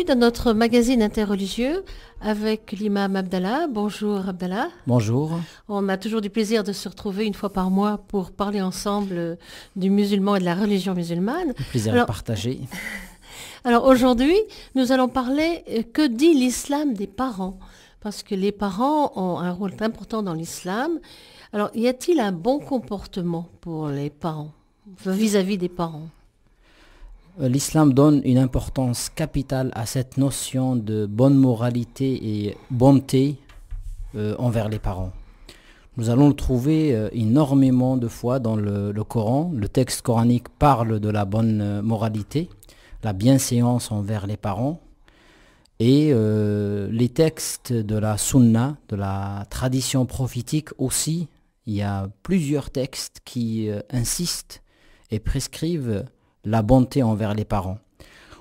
dans notre magazine interreligieux avec l'imam Abdallah. Bonjour Abdallah. Bonjour. On a toujours du plaisir de se retrouver une fois par mois pour parler ensemble du musulman et de la religion musulmane. Le plaisir est partagé. Alors aujourd'hui, nous allons parler que dit l'islam des parents, parce que les parents ont un rôle important dans l'islam. Alors, y a-t-il un bon comportement pour les parents, vis-à-vis des parents? L'islam donne une importance capitale à cette notion de bonne moralité et bonté envers les parents. Nous allons le trouver énormément de fois dans le Coran. Le texte coranique parle de la bonne moralité, la bienséance envers les parents. Et les textes de la sunna, de la tradition prophétique aussi, il y a plusieurs textes qui insistent et prescrivent la bonté envers les parents.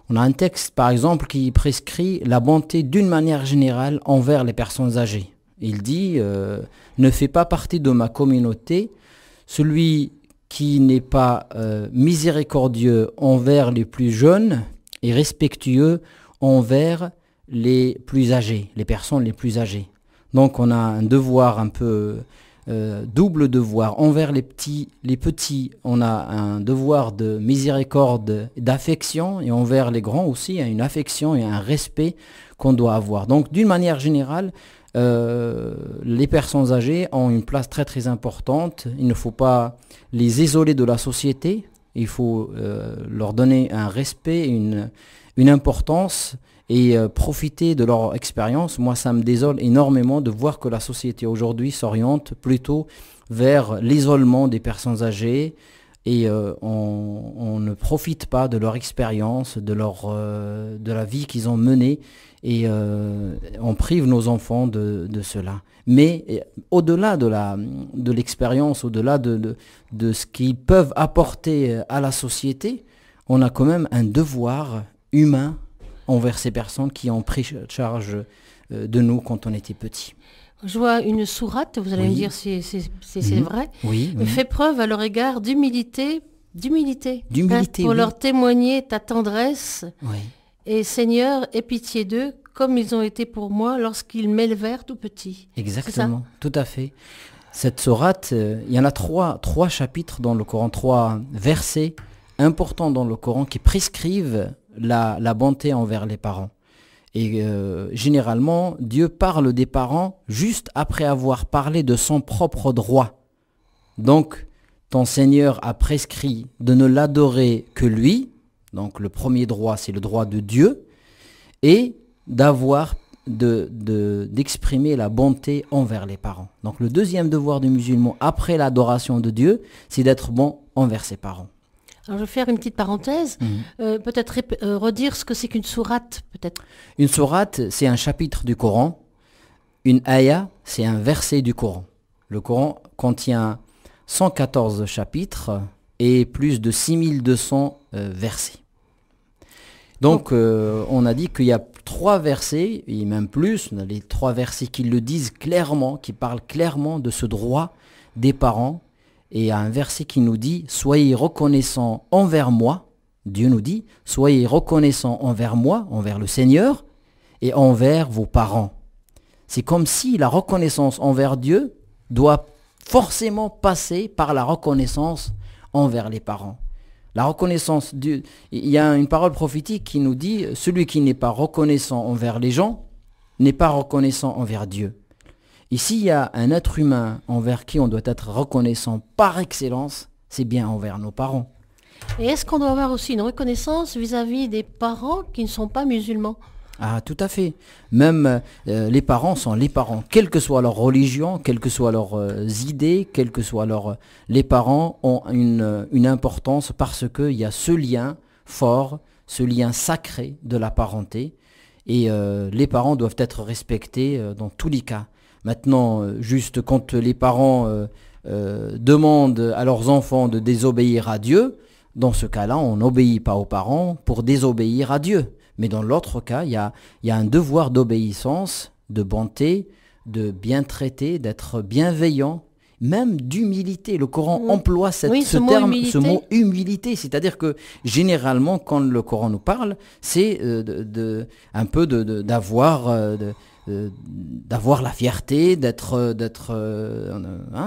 On a un texte par exemple qui prescrit la bonté d'une manière générale envers les personnes âgées. Il dit ne fait pas partie de ma communauté celui qui n'est pas miséricordieux envers les plus jeunes et respectueux envers les plus âgés, les personnes les plus âgées. Donc on a un devoir un peu double devoir envers les petits, on a un devoir de miséricorde, d'affection, et envers les grands aussi, il y a une affection et un respect qu'on doit avoir. Donc d'une manière générale, les personnes âgées ont une place très très importante. Il ne faut pas les isoler de la société, il faut leur donner un respect, une importance, et profiter de leur expérience. Moi, ça me désole énormément de voir que la société aujourd'hui s'oriente plutôt vers l'isolement des personnes âgées et on ne profite pas de leur expérience, de la vie qu'ils ont menée et on prive nos enfants de cela. Mais au-delà de l'expérience, au-delà de ce qu'ils peuvent apporter à la société, on a quand même un devoir humain envers ces personnes qui ont pris charge de nous quand on était petits. Je vois une sourate, vous allez me dire si c'est vrai, oui. Fait preuve à leur égard d'humilité, pour oui. leur témoigner ta tendresse. Oui. Et Seigneur, aie pitié d'eux, comme ils ont été pour moi lorsqu'ils m'élevèrent tout petit. Exactement, tout à fait. Cette sourate, il y en a trois chapitres dans le Coran, 3 versets importants dans le Coran qui prescrivent la bonté envers les parents. Et généralement, Dieu parle des parents juste après avoir parlé de son propre droit. Donc, ton Seigneur a prescrit de ne l'adorer que lui. Donc, le premier droit, c'est le droit de Dieu. Et d'exprimer la bonté envers les parents. Donc, le deuxième devoir du musulman, après l'adoration de Dieu, c'est d'être bon envers ses parents. Alors, je vais faire une petite parenthèse. Peut-être redire ce que c'est qu'une sourate, peut-être. Une sourate, c'est un chapitre du Coran. Une ayah, c'est un verset du Coran. Le Coran contient 114 chapitres et plus de 6200 versets. Donc, on a dit qu'il y a 3 versets, et même plus, on a les 3 versets qui le disent clairement, qui parlent clairement de ce droit des parents. Et il y a un verset qui nous dit « Soyez reconnaissants envers moi », Dieu nous dit « Soyez reconnaissants envers moi, envers le Seigneur, et envers vos parents ». C'est comme si la reconnaissance envers Dieu doit forcément passer par la reconnaissance envers les parents. La reconnaissance, il y a une parole prophétique qui nous dit « Celui qui n'est pas reconnaissant envers les gens n'est pas reconnaissant envers Dieu ». Ici, il y a un être humain envers qui on doit être reconnaissant par excellence, c'est bien envers nos parents. Et est-ce qu'on doit avoir aussi une reconnaissance vis-à-vis des parents qui ne sont pas musulmans? Ah, tout à fait. Même les parents sont les parents, quelle que soit leur religion, quelles que soient leurs idées, quelles que soient les parents ont une importance parce qu'il y a ce lien fort, ce lien sacré de la parenté. Et les parents doivent être respectés dans tous les cas. Maintenant, juste quand les parents demandent à leurs enfants de désobéir à Dieu, dans ce cas-là, on n'obéit pas aux parents pour désobéir à Dieu. Mais dans l'autre cas, il y a un devoir d'obéissance, de bonté, de bien traiter, d'être bienveillant même d'humilité. Le Coran emploie ce terme, ce mot humilité. C'est-à-dire que généralement, quand le Coran nous parle, c'est un peu d'avoir la fierté,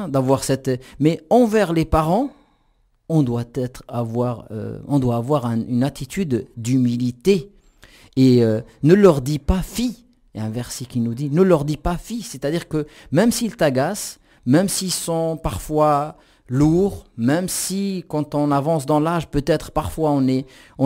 d'avoir cette... Mais envers les parents, on doit avoir une attitude d'humilité. Et ne leur dis pas fille. Il y a un verset qui nous dit, ne leur dis pas fille. C'est-à-dire que même s'ils t'agacent, même s'ils sont parfois lourds, même si quand on avance dans l'âge, peut-être parfois on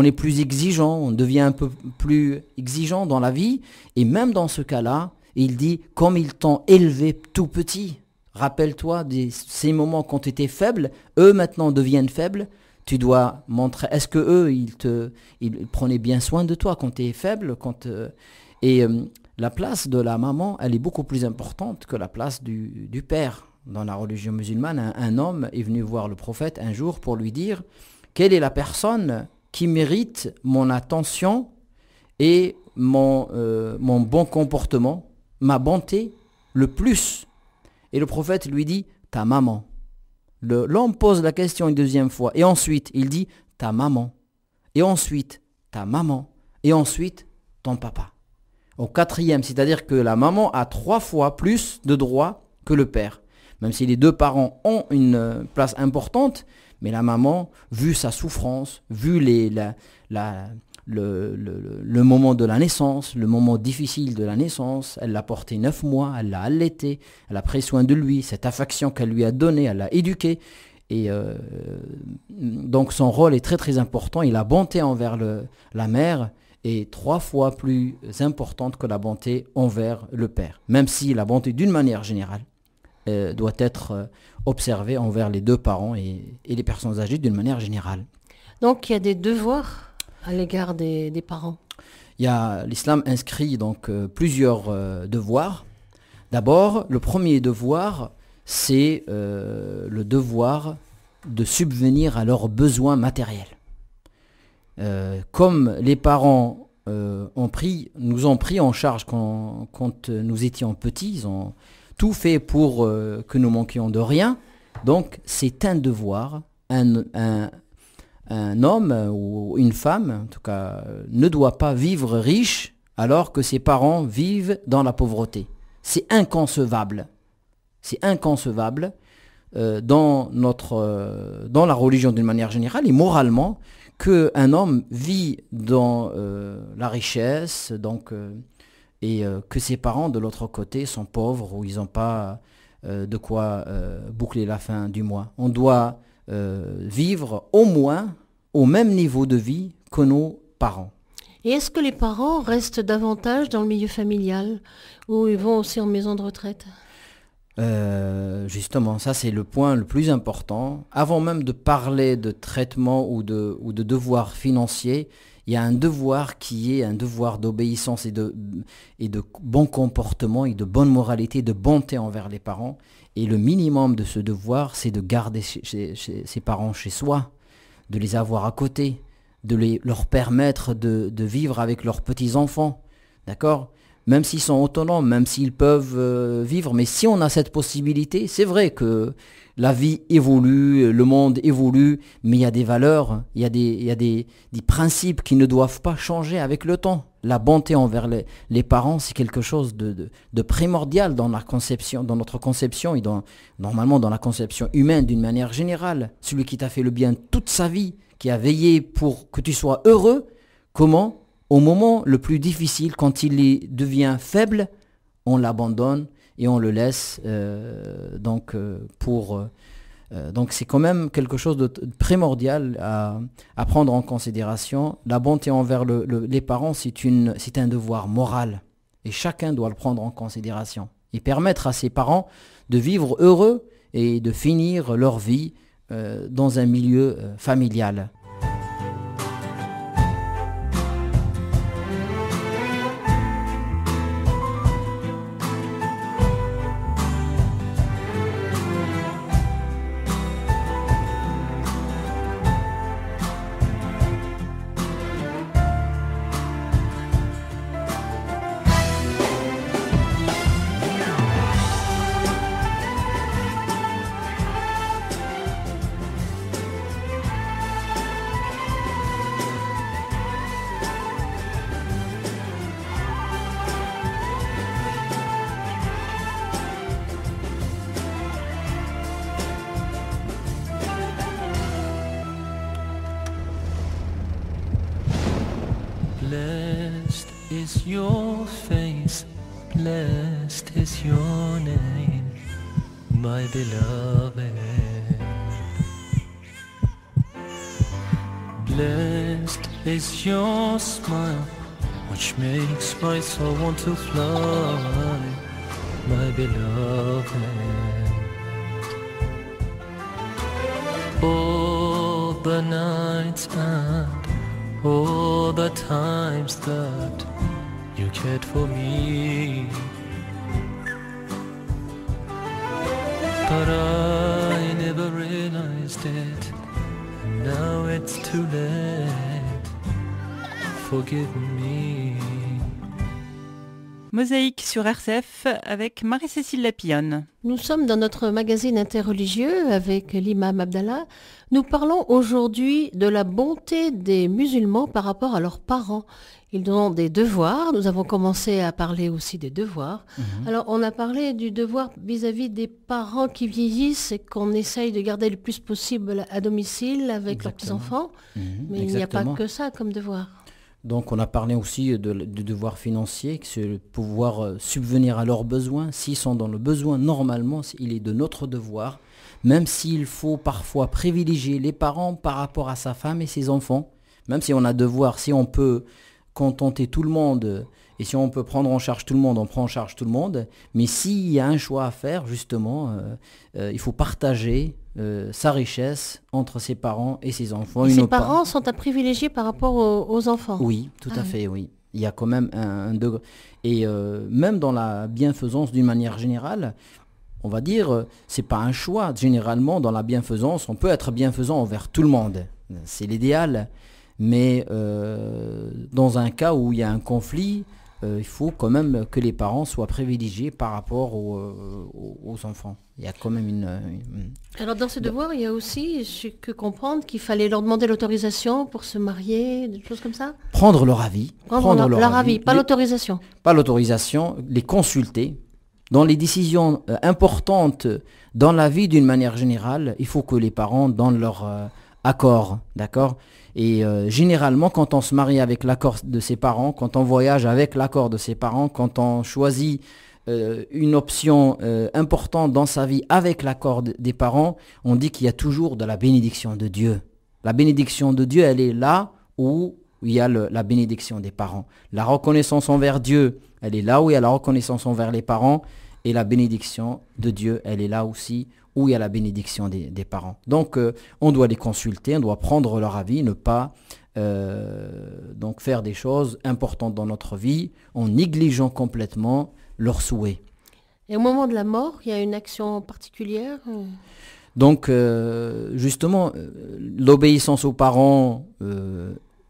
est plus exigeant, on devient un peu plus exigeant dans la vie. Et même dans ce cas-là, il dit, comme ils t'ont élevé tout petit, rappelle-toi de ces moments quand tu étais faible, eux maintenant deviennent faibles. Tu dois montrer, est-ce que eux, ils prenaient bien soin de toi quand tu es faible la place de la maman, elle est beaucoup plus importante que la place du père. Dans la religion musulmane, un homme est venu voir le prophète un jour pour lui dire « Quelle est la personne qui mérite mon attention et mon bon comportement, ma bonté, le plus ?» Et le prophète lui dit « Ta maman ». L'homme pose la question une deuxième fois. Et ensuite, il dit « Ta maman ». Et ensuite, « Ta maman ». Et ensuite, « Ton papa ». Au quatrième, c'est-à-dire que la maman a 3 fois plus de droits que le père. Même si les 2 parents ont une place importante, mais la maman, vu sa souffrance, vu le moment de la naissance, le moment difficile de la naissance, elle l'a porté 9 mois, elle l'a allaité, elle a pris soin de lui, cette affection qu'elle lui a donnée, elle l'a éduqué. Et donc son rôle est très très important. Et la bonté envers la mère est 3 fois plus importante que la bonté envers le père. Même si la bonté d'une manière générale doit être observée envers les 2 parents et les personnes âgées d'une manière générale. Donc il y a des devoirs à l'égard des parents. L'islam inscrit donc plusieurs devoirs. D'abord, le premier devoir, c'est le devoir de subvenir à leurs besoins matériels. Comme les parents nous ont pris en charge quand nous étions petits, ils ont tout fait pour que nous manquions de rien. Donc c'est un devoir, un homme ou une femme, en tout cas, ne doit pas vivre riche alors que ses parents vivent dans la pauvreté. C'est inconcevable. C'est inconcevable dans la religion d'une manière générale et moralement qu'un homme vit dans la richesse et que ses parents de l'autre côté sont pauvres ou ils n'ont pas de quoi boucler la fin du mois. On doit vivre au moins au même niveau de vie que nos parents. Et est-ce que les parents restent davantage dans le milieu familial ou ils vont aussi en maison de retraite ? Justement, ça c'est le point le plus important. Avant même de parler de traitement ou de devoir financier, il y a un devoir qui est un devoir d'obéissance et de bon comportement et de bonne moralité, de bonté envers les parents. Et le minimum de ce devoir, c'est de garder ses parents chez soi, de les avoir à côté, de leur permettre de vivre avec leurs petits-enfants. D'accord ? Même s'ils sont autonomes, même s'ils peuvent vivre. Mais si on a cette possibilité, c'est vrai que la vie évolue, le monde évolue, mais il y a des valeurs, il y a des principes qui ne doivent pas changer avec le temps. La bonté envers les parents, c'est quelque chose de primordial dans notre conception et normalement dans la conception humaine d'une manière générale. Celui qui t'a fait le bien toute sa vie, qui a veillé pour que tu sois heureux, comment ? Au moment le plus difficile, quand il devient faible, on l'abandonne et on le laisse. Donc c'est quand même quelque chose de primordial à prendre en considération. La bonté envers les parents, c'est un devoir moral. Et chacun doit le prendre en considération. Et permettre à ses parents de vivre heureux et de finir leur vie dans un milieu familial. your face, blessed is your name, my beloved. Blessed is your smile, which makes my soul want to fly, my beloved. All the nights and all the times that you cared for me, but I never realized it, and now it's too late. Forgive me. Mosaïque sur RCF avec Marie-Cécile Lapillonne. Nous sommes dans notre magazine interreligieux avec l'imam Abdallah. Nous parlons aujourd'hui de la bonté des musulmans par rapport à leurs parents. Ils ont des devoirs. Nous avons commencé à parler aussi des devoirs. Alors, on a parlé du devoir vis-à-vis des parents qui vieillissent et qu'on essaye de garder le plus possible à domicile avec leurs petits-enfants. Mais il n'y a pas que ça comme devoir. Donc on a parlé aussi du devoir financier, c'est de pouvoir subvenir à leurs besoins. S'ils sont dans le besoin, normalement, il est de notre devoir, même s'il faut parfois privilégier les parents par rapport à sa femme et ses enfants, même si on a devoir, si on peut contenter tout le monde et si on peut prendre en charge tout le monde, on prend en charge tout le monde. Mais s'il y a un choix à faire, justement, il faut partager sa richesse entre ses parents et ses enfants. Et ses parents sont à privilégier par rapport aux enfants. Oui, tout à fait, oui. Il y a quand même un degré. Et même dans la bienfaisance d'une manière générale, on va dire, c'est pas un choix. Généralement, dans la bienfaisance, on peut être bienfaisant envers tout le monde. C'est l'idéal. Mais dans un cas où il y a un conflit, il faut quand même que les parents soient privilégiés par rapport aux enfants. Il y a quand même une... Alors dans ce devoir, il y a aussi, je peux comprendre qu'il fallait leur demander l'autorisation pour se marier, des choses comme ça. Prendre leur avis. Prendre leur avis, pas l'autorisation. Pas l'autorisation, les consulter. Dans les décisions importantes dans la vie d'une manière générale, il faut que les parents donnent leur accord, d'accord ? Et généralement, quand on se marie avec l'accord de ses parents, quand on voyage avec l'accord de ses parents, quand on choisit une option importante dans sa vie avec l'accord des parents, on dit qu'il y a toujours de la bénédiction de Dieu. La bénédiction de Dieu, elle est là où il y a la bénédiction des parents. La reconnaissance envers Dieu, elle est là où il y a la reconnaissance envers les parents. Et la bénédiction de Dieu, elle est là aussi où il y a la bénédiction des parents. Donc, on doit les consulter, on doit prendre leur avis, ne pas donc faire des choses importantes dans notre vie en négligeant complètement leurs souhaits. Et au moment de la mort, il y a une action particulière Donc, justement, l'obéissance aux parents,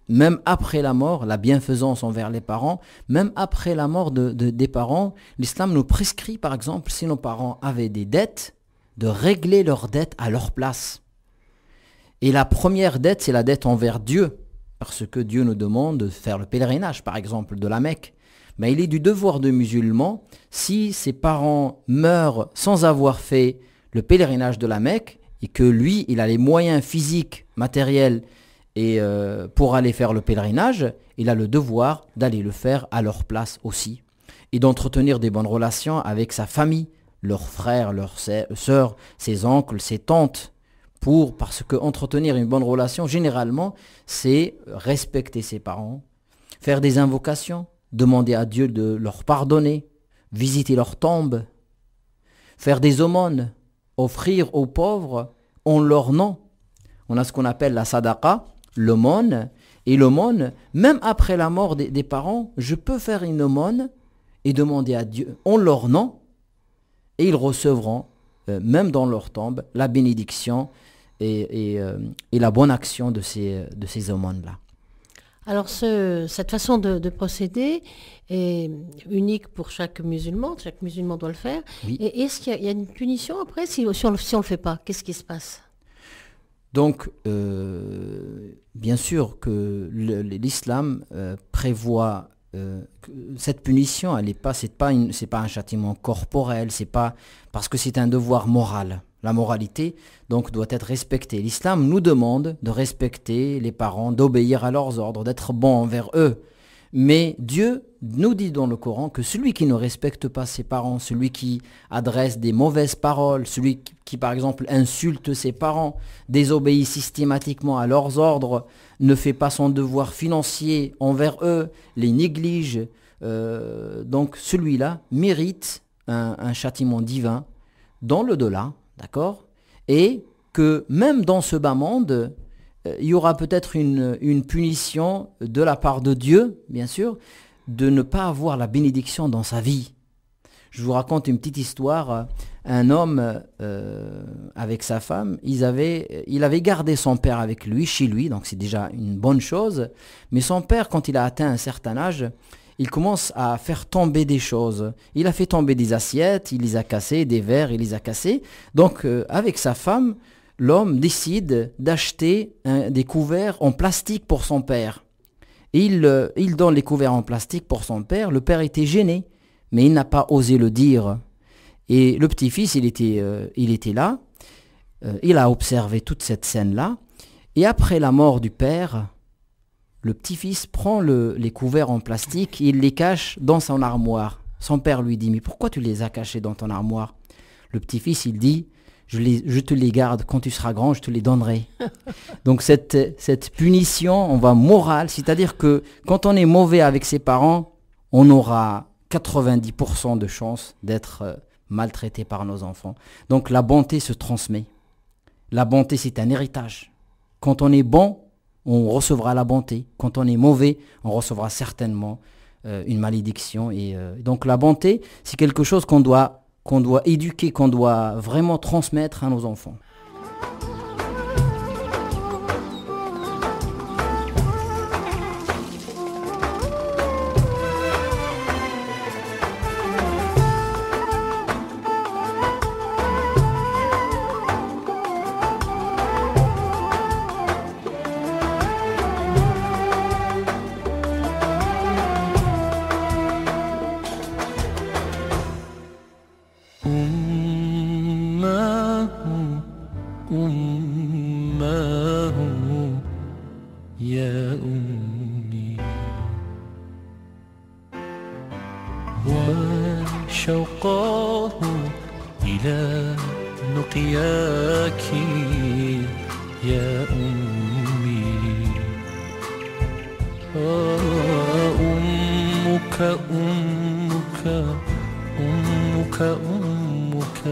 même après la mort, la bienfaisance envers les parents, même après la mort des parents, l'islam nous prescrit, par exemple, si nos parents avaient des dettes, de régler leurs dettes à leur place. Et la première dette, c'est la dette envers Dieu, parce que Dieu nous demande de faire le pèlerinage, par exemple, de la Mecque. Mais il est du devoir de musulman, si ses parents meurent sans avoir fait le pèlerinage de la Mecque, et que lui, il a les moyens physiques, matériels, et pour aller faire le pèlerinage, il a le devoir d'aller le faire à leur place aussi. Et d'entretenir des bonnes relations avec sa famille, leurs frères, leurs sœurs, ses oncles, ses tantes, parce que entretenir une bonne relation, généralement, c'est respecter ses parents, faire des invocations, demander à Dieu de leur pardonner, visiter leur tombe, faire des aumônes, offrir aux pauvres en leur nom. On a ce qu'on appelle la sadaqa, l'aumône, et l'aumône, même après la mort des parents, je peux faire une aumône et demander à Dieu en leur nom, et ils recevront, même dans leur tombe, la bénédiction et la bonne action de ces aumônes-là. Alors cette façon de procéder est unique pour chaque musulman doit le faire. Oui. Et est-ce qu'il y a une punition après si on ne le fait pas? Qu'est-ce qui se passe? Donc, bien sûr que l'islam prévoit cette punition, c'est pas un châtiment corporel, c'est pas parce que c'est un devoir moral. La moralité donc doit être respectée. L'islam nous demande de respecter les parents, d'obéir à leurs ordres, d'être bon envers eux. Mais Dieu nous dit dans le Coran que celui qui ne respecte pas ses parents, celui qui adresse des mauvaises paroles, celui qui par exemple insulte ses parents, désobéit systématiquement à leurs ordres, ne fait pas son devoir financier envers eux, les néglige, donc celui-là mérite un châtiment divin dans l'au-delà, d'accord? Et que même dans ce bas monde, il y aura peut-être une punition de la part de Dieu, bien sûr, de ne pas avoir la bénédiction dans sa vie. Je vous raconte une petite histoire. Un homme avec sa femme, il avait gardé son père avec lui, chez lui, donc c'est déjà une bonne chose. Mais son père, quand il a atteint un certain âge, il commence à faire tomber des choses. Il a fait tomber des assiettes, il les a cassées, des verres, il les a cassés. Donc avec sa femme, l'homme décide d'acheter des couverts en plastique pour son père. Il donne les couverts en plastique pour son père. Le père était gêné, mais il n'a pas osé le dire. Et le petit-fils, il était là. Il a observé toute cette scène-là. Et après la mort du père, le petit-fils prend les couverts en plastique et il les cache dans son armoire. Son père lui dit « Mais pourquoi tu les as cachés dans ton armoire ?» Le petit-fils, il dit « Je te les garde, quand tu seras grand, je te les donnerai. » Donc cette punition, on va morale, c'est-à-dire que quand on est mauvais avec ses parents, on aura 90% de chances d'être maltraité par nos enfants. Donc la bonté se transmet. La bonté, c'est un héritage. Quand on est bon, on recevra la bonté. Quand on est mauvais, on recevra certainement une malédiction. Et donc la bonté, c'est quelque chose qu'on doit éduquer, qu'on doit vraiment transmettre à nos enfants. وشوقاه إلى لقياك يا أمي أمك أمك أمك أمك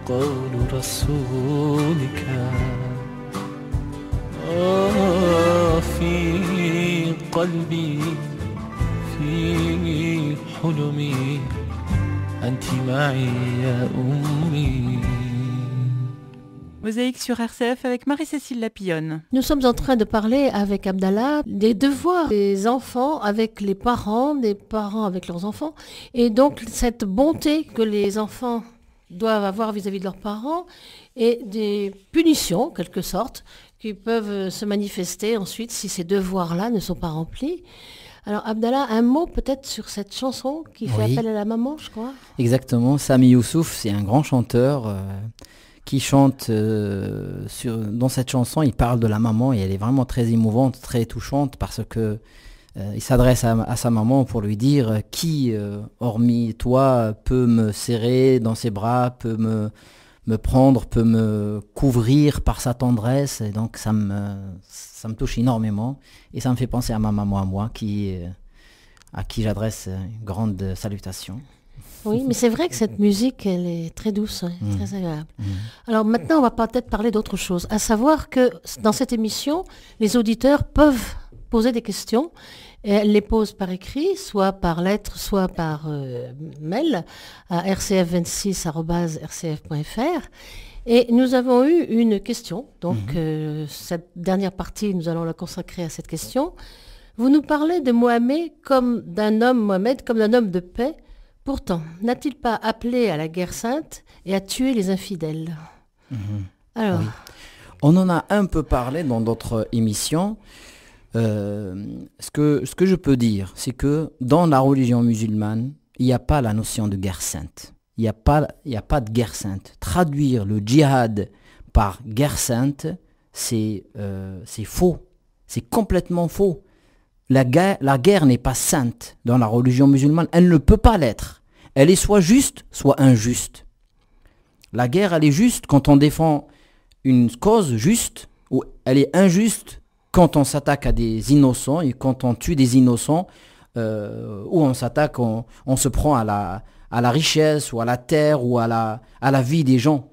قول رسولك في قلبي في حلمي أنت معي يا أمي. Mosaïque sur RCF avec Marie-Cécile Lapillonne. Nous sommes en train de parler avec Abdallah des devoirs des enfants avec les parents, des parents avec leurs enfants, et donc cette bonté que les enfants doivent avoir vis-à-vis de leurs parents et des punitions, en quelque sorte, qui peuvent se manifester ensuite si ces devoirs-là ne sont pas remplis. Alors Abdallah, un mot peut-être sur cette chanson qui fait appel à la maman, je crois. Exactement, Sami Youssouf, c'est un grand chanteur qui chante dans cette chanson, il parle de la maman et elle est vraiment très émouvante, très touchante parce que il s'adresse à sa maman pour lui dire qui, hormis toi, peut me serrer dans ses bras, peut me prendre, peut me couvrir par sa tendresse. Et donc ça me touche énormément et ça me fait penser à ma maman, à moi, à qui j'adresse une grande salutation. Oui, mais c'est vrai que cette musique, elle est très douce, très agréable. Alors maintenant, on va peut-être parler d'autre chose, à savoir que dans cette émission, les auditeurs peuvent poser des questions. Et elles les posent par écrit, soit par lettre, soit par mail à rcf26@rcf.fr. Et nous avons eu une question, donc cette dernière partie, nous allons la consacrer à cette question. Vous nous parlez de Mohamed comme d'un homme de paix. Pourtant, n'a-t-il pas appelé à la guerre sainte et à tuer les infidèles? Alors, oui. On en a un peu parlé dans d'autres émissions. Ce que je peux dire, c'est que dans la religion musulmane, il n'y a pas la notion de guerre sainte. Il n'y a pas de guerre sainte. Traduire le djihad par guerre sainte, c'est faux. C'est complètement faux. la guerre n'est pas sainte dans la religion musulmane. Elle ne peut pas l'être. Elle est soit juste, soit injuste. La guerre, elle est juste quand on défend une cause juste, ou elle est injuste quand on s'attaque à des innocents et quand on tue des innocents, ou on s'attaque, on se prend à la richesse, ou à la terre, ou à la vie des gens,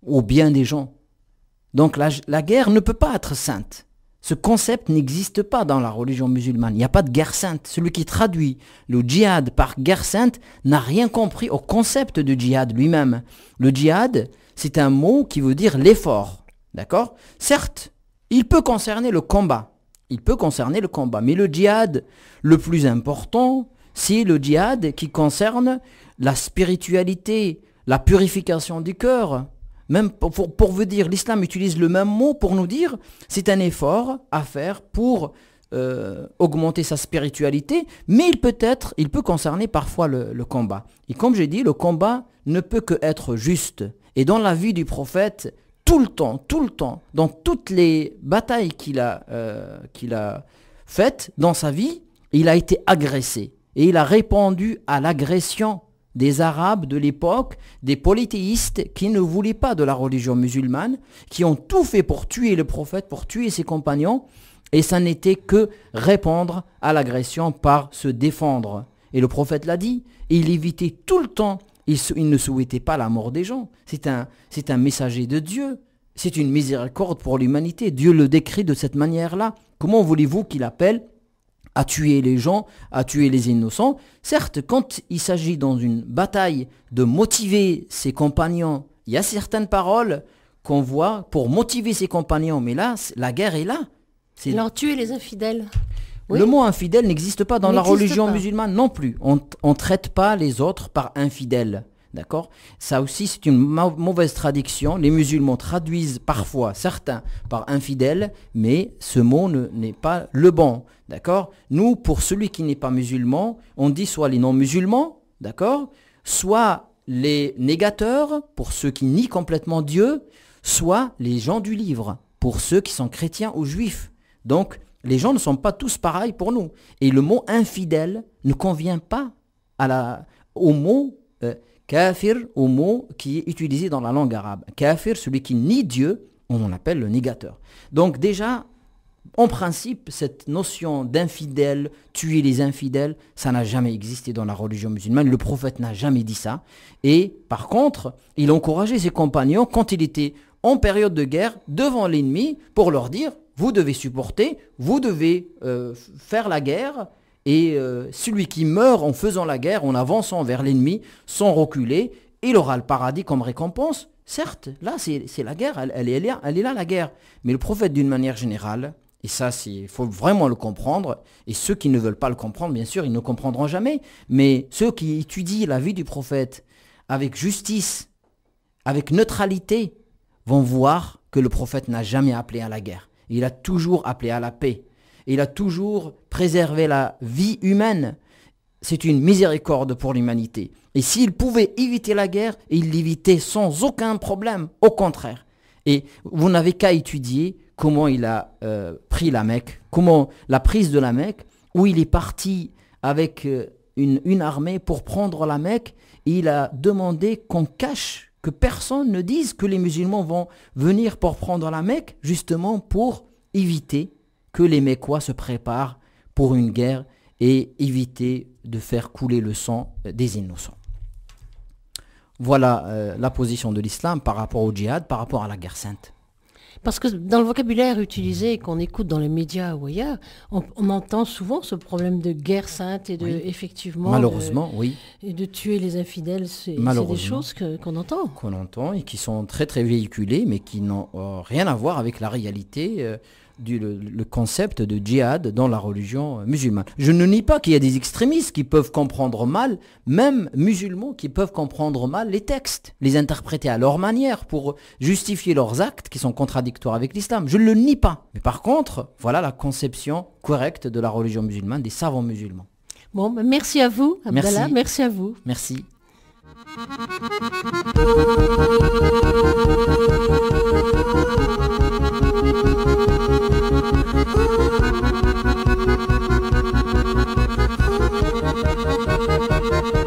au bien des gens. Donc la guerre ne peut pas être sainte. Ce concept n'existe pas dans la religion musulmane. Il n'y a pas de guerre sainte. Celui qui traduit le djihad par guerre sainte n'a rien compris au concept de djihad lui-même. Le djihad, c'est un mot qui veut dire l'effort. D'accord ? Certes, il peut concerner le combat. Mais le djihad le plus important, c'est le djihad qui concerne la spiritualité, la purification du cœur. Même pour vous dire, l'islam utilise le même mot pour nous dire c'est un effort à faire pour augmenter sa spiritualité, mais il peut concerner parfois le combat. Et comme j'ai dit, le combat ne peut que être juste. Et dans la vie du prophète, tout le temps, dans toutes les batailles qu'il a faites dans sa vie, il a été agressé. Et il a répondu à l'agression des Arabes de l'époque, des polythéistes qui ne voulaient pas de la religion musulmane, qui ont tout fait pour tuer le prophète, pour tuer ses compagnons, et ça n'était que répondre à l'agression par se défendre. Et le prophète l'a dit, il évitait tout le temps, il ne souhaitait pas la mort des gens. C'est un messager de Dieu, c'est une miséricorde pour l'humanité. Dieu le décrit de cette manière-là. Comment voulez-vous qu'il appelle à tuer les gens, à tuer les innocents? Certes, quand il s'agit dans une bataille de motiver ses compagnons, il y a certaines paroles qu'on voit pour motiver ses compagnons, mais là, la guerre est là. Alors tuer les infidèles. Oui. Le mot infidèle n'existe pas dans la religion musulmane non plus. On ne traite pas les autres par infidèles. D'accord ? Ça aussi, c'est une mauvaise traduction. Les musulmans traduisent parfois certains par infidèles, mais ce mot n'est pas le bon. D'accord ? Nous, pour celui qui n'est pas musulman, on dit soit les non-musulmans, d'accord ? Soit les négateurs, pour ceux qui nient complètement Dieu, soit les gens du livre, pour ceux qui sont chrétiens ou juifs. Donc, les gens ne sont pas tous pareils pour nous. Et le mot infidèle ne convient pas au mot kafir, au mot qui est utilisé dans la langue arabe. Kafir, celui qui nie Dieu, on en appelle le négateur. Donc déjà, en principe, cette notion d'infidèle, tuer les infidèles, ça n'a jamais existé dans la religion musulmane. Le prophète n'a jamais dit ça. Et par contre, il encourageait ses compagnons, quand il était en période de guerre, devant l'ennemi, pour leur dire, vous devez supporter, vous devez faire la guerre, et celui qui meurt en faisant la guerre, en avançant vers l'ennemi, sans reculer, il aura le paradis comme récompense. Certes, là c'est la guerre, elle est là la guerre. Mais le prophète d'une manière générale, et ça il faut vraiment le comprendre, et ceux qui ne veulent pas le comprendre, bien sûr, ils ne comprendront jamais, mais ceux qui étudient la vie du prophète avec justice, avec neutralité, vont voir que le prophète n'a jamais appelé à la guerre. Il a toujours appelé à la paix. Il a toujours préservé la vie humaine. C'est une miséricorde pour l'humanité. Et s'il pouvait éviter la guerre, il l'évitait sans aucun problème. Au contraire. Et vous n'avez qu'à étudier comment il a pris la Mecque, comment la prise de la Mecque, où il est parti avec une armée pour prendre la Mecque. Et il a demandé qu'on cache, que personne ne dise que les musulmans vont venir pour prendre la Mecque, justement pour éviter que les Mécois se préparent pour une guerre et éviter de faire couler le sang des innocents. Voilà la position de l'islam par rapport au djihad, par rapport à la guerre sainte. Parce que dans le vocabulaire utilisé, qu'on écoute dans les médias ou ailleurs, on entend souvent ce problème de guerre sainte et de, effectivement, malheureusement, oui. Et de tuer les infidèles. C'est des choses qu'on entend. Qu'on entend et qui sont très très véhiculées, mais qui n'ont rien à voir avec la réalité le concept de djihad dans la religion musulmane. Je ne nie pas qu'il y a des extrémistes qui peuvent comprendre mal, même musulmans qui peuvent comprendre mal les textes, les interpréter à leur manière pour justifier leurs actes qui sont contradictoires avec l'islam. Je ne le nie pas. Mais par contre, voilà la conception correcte de la religion musulmane, des savants musulmans. Bon, merci à vous, Abdallah. Merci à vous. Merci. Thank you.